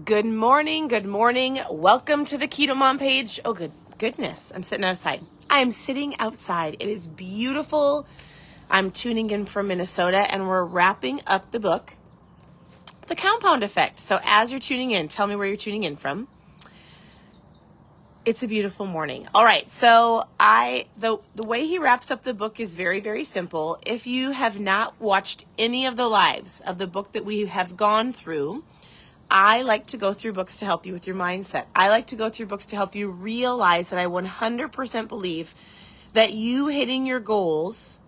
Good morning. Good morning. Welcome to the KetoMom page. Oh, goodness. I'm sitting outside. I am sitting outside. It is beautiful. I'm tuning in from Minnesota and we're wrapping up the book, The Compound Effect. So as you're tuning in, tell me where you're tuning in from. It's a beautiful morning. All right. So the way he wraps up the book is very, very simple. If you have not watched any of the lives of the book that we have gone through, I like to go through books to help you with your mindset. I like to go through books to help you realize that I 100% believe that you hitting your goals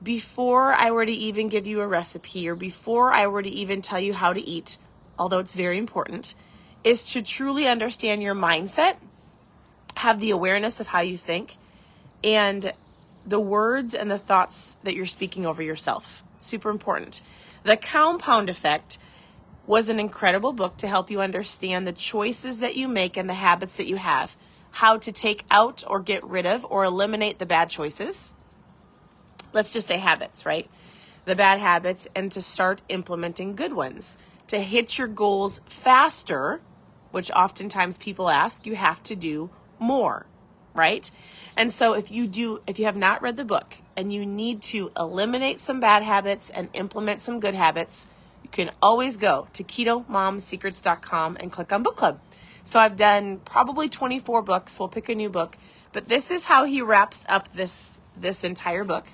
before I were to even give you a recipe or before I were to even tell you how to eat, although it's very important, is to truly understand your mindset, have the awareness of how you think, and the words and the thoughts that you're speaking over yourself. Super important. The Compound Effect was an incredible book to help you understand the choices that you make and the habits that you have, how to take out or get rid of or eliminate the bad choices. Let's just say habits, right? The bad habits, and to start implementing good ones. To hit your goals faster, which oftentimes people ask, you have to do more, right? And so if you have not read the book and you need to eliminate some bad habits and implement some good habits, you can always go to ketomomsecrets.com and click on book club. So I've done probably 24 books. We'll pick a new book, but this is how he wraps up this entire book.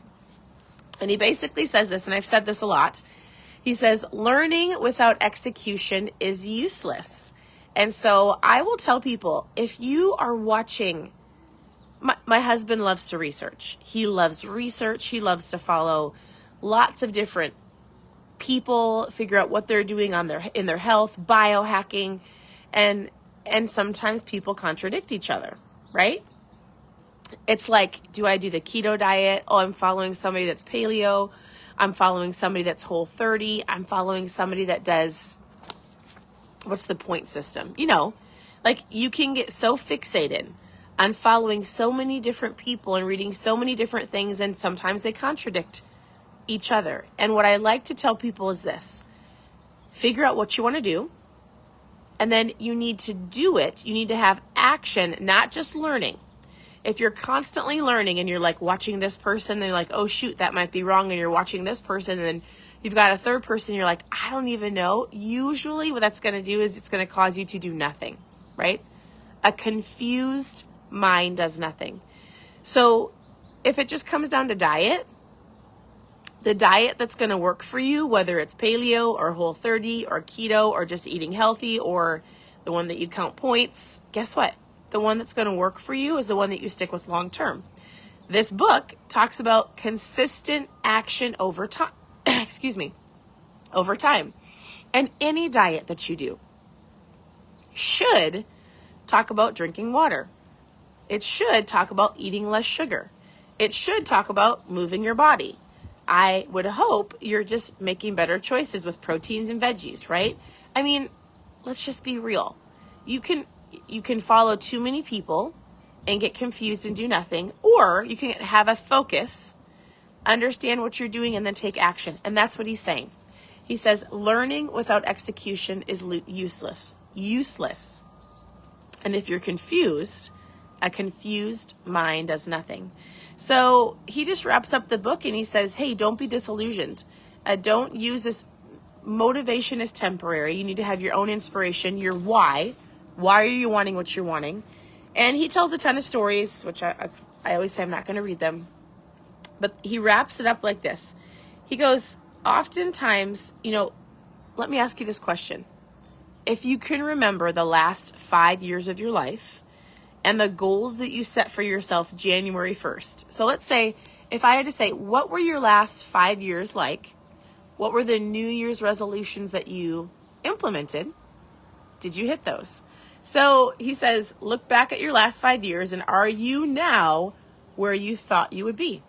And he basically says this, and I've said this a lot. He says, learning without execution is useless. And so I will tell people, if you are watching, my husband loves to research. He loves research. He loves to follow lots of different people, figure out what they're doing in their health, biohacking, and sometimes people contradict each other, right? It's like, do I do the keto diet? Oh, I'm following somebody that's paleo. I'm following somebody that's Whole30. I'm following somebody that does, what's the point system? Like you can get so fixated on following so many different people and reading so many different things, and sometimes they contradict each other. And what I like to tell people is this: figure out what you want to do, and then you need to do it. You need to have action, not just learning. If you're constantly learning and you're like watching this person, and you're like, oh shoot, that might be wrong, and you're watching this person, and then you've got a third person, you're like, I don't even know. Usually what that's going to do is it's going to cause you to do nothing, right? A confused mind does nothing. So if it just comes down to diet, the diet that's going to work for you, whether it's paleo or Whole30 or keto or just eating healthy or the one that you count points, guess what? The one that's going to work for you is the one that you stick with long term. This book talks about consistent action over time. Over time. And any diet that you do should talk about drinking water. It should talk about eating less sugar. It should talk about moving your body. I would hope you're just making better choices with proteins and veggies, right? I mean, let's just be real. You can follow too many people and get confused and do nothing, or you can have a focus, understand what you're doing, and then take action. And that's what he's saying. He says, learning without execution is useless. Useless. And if you're confused, a confused mind does nothing. So he just wraps up the book and he says, hey, don't be disillusioned. Don't use this. Motivation is temporary. You need to have your own inspiration, your why. Why are you wanting what you're wanting? And he tells a ton of stories, which I always say I'm not going to read them. But he wraps it up like this. He goes, oftentimes, let me ask you this question. If you can remember the last 5 years of your life and the goals that you set for yourself January 1st. So let's say, if I had to say, what were your last 5 years like? What were the New Year's resolutions that you implemented? Did you hit those? So he says, look back at your last 5 years, and are you now where you thought you would be?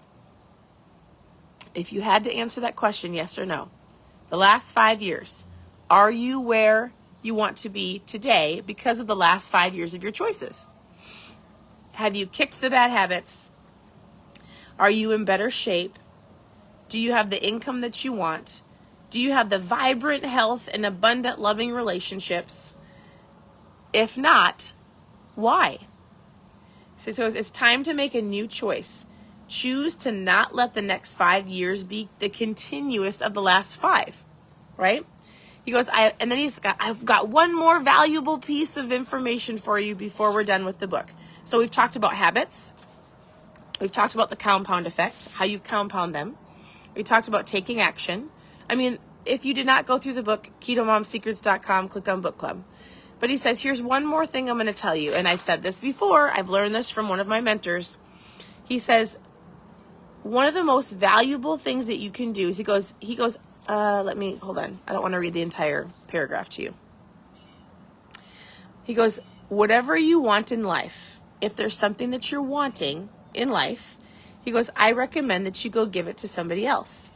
If you had to answer that question, yes or no, the last 5 years, are you where you want to be today because of the last 5 years of your choices? Have you kicked the bad habits? Are you in better shape? Do you have the income that you want? Do you have the vibrant health and abundant loving relationships? If not, why? So it's time to make a new choice. Choose to not let the next 5 years be the continuous of the last 5, right? He goes, I've got one more valuable piece of information for you before we're done with the book. So we've talked about habits. We've talked about the compound effect, how you compound them. We talked about taking action. I mean, if you did not go through the book, ketomomsecrets.com, click on book club. But he says, here's one more thing I'm going to tell you. And I've said this before. I've learned this from one of my mentors. He says, one of the most valuable things that you can do is hold on. I don't want to read the entire paragraph to you. He goes, whatever you want in life, if there's something that you're wanting in life, he goes, I recommend that you go give it to somebody else.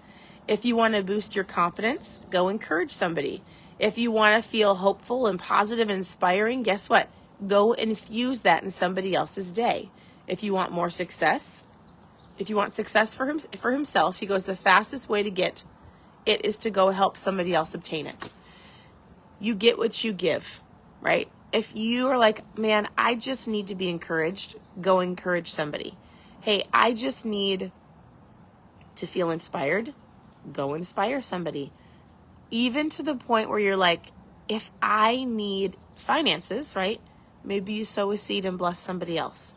If you want to boost your confidence, go encourage somebody. If you want to feel hopeful and positive and inspiring, guess what? Go infuse that in somebody else's day. If you want more success, if you want success for himself, he goes, the fastest way to get it is to go help somebody else obtain it. You get what you give, right? If you are like, man, I just need to be encouraged, go encourage somebody. Hey, I just need to feel inspired, go inspire somebody. Even to the point where you're like, if I need finances, right? Maybe you sow a seed and bless somebody else.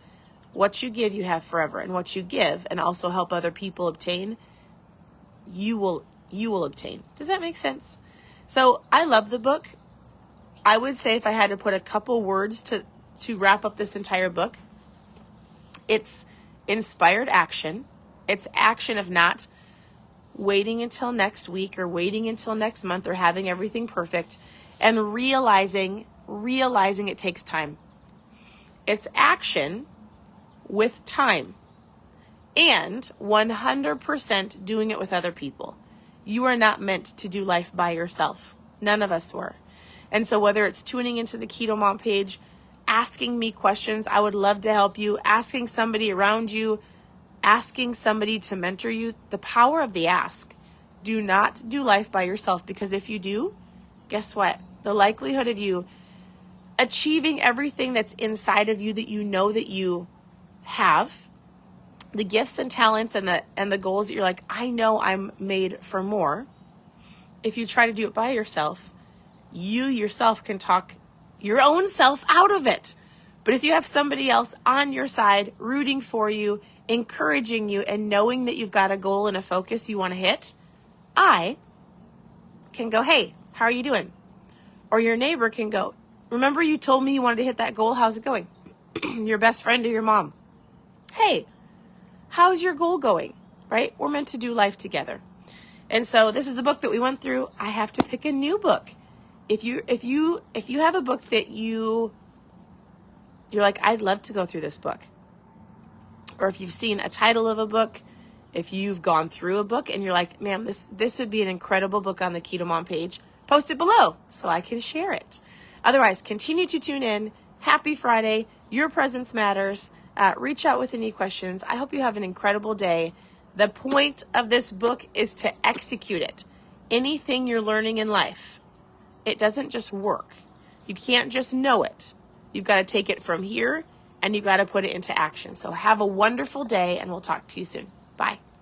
What you give, you have forever. And what you give and also help other people obtain, you will obtain. Does that make sense? So I love the book. I would say if I had to put a couple words to wrap up this entire book, it's inspired action. It's action of not waiting until next week or waiting until next month or having everything perfect, and realizing it takes time. It's action with time and 100% doing it with other people. You are not meant to do life by yourself. None of us were. And so whether it's tuning into the KetoMom page, asking me questions, I would love to help you, asking somebody around you, asking somebody to mentor you, the power of the ask. Do not do life by yourself, because if you do, guess what? The likelihood of you achieving everything that's inside of you that you know that you have, the gifts and talents and the goals that you're like, I know I'm made for more. If you try to do it by yourself, you yourself can talk your own self out of it. But if you have somebody else on your side, rooting for you, encouraging you, and knowing that you've got a goal and a focus you want to hit, I can go, hey, how are you doing? Or your neighbor can go, remember you told me you wanted to hit that goal? How's it going? Your best friend or your mom. Hey, how's your goal going? Right? We're meant to do life together. And so this is the book that we went through. I have to pick a new book. If you have a book that you're like, I'd love to go through this book. Or if you've seen a title of a book, if you've gone through a book and you're like, man, this would be an incredible book on the KetoMom page, post it below so I can share it. Otherwise, continue to tune in. Happy Friday. Your presence matters. Reach out with any questions. I hope you have an incredible day. The point of this book is to execute it. Anything you're learning in life, it doesn't just work. You can't just know it. You've got to take it from here and you've got to put it into action. So have a wonderful day, and we'll talk to you soon. Bye.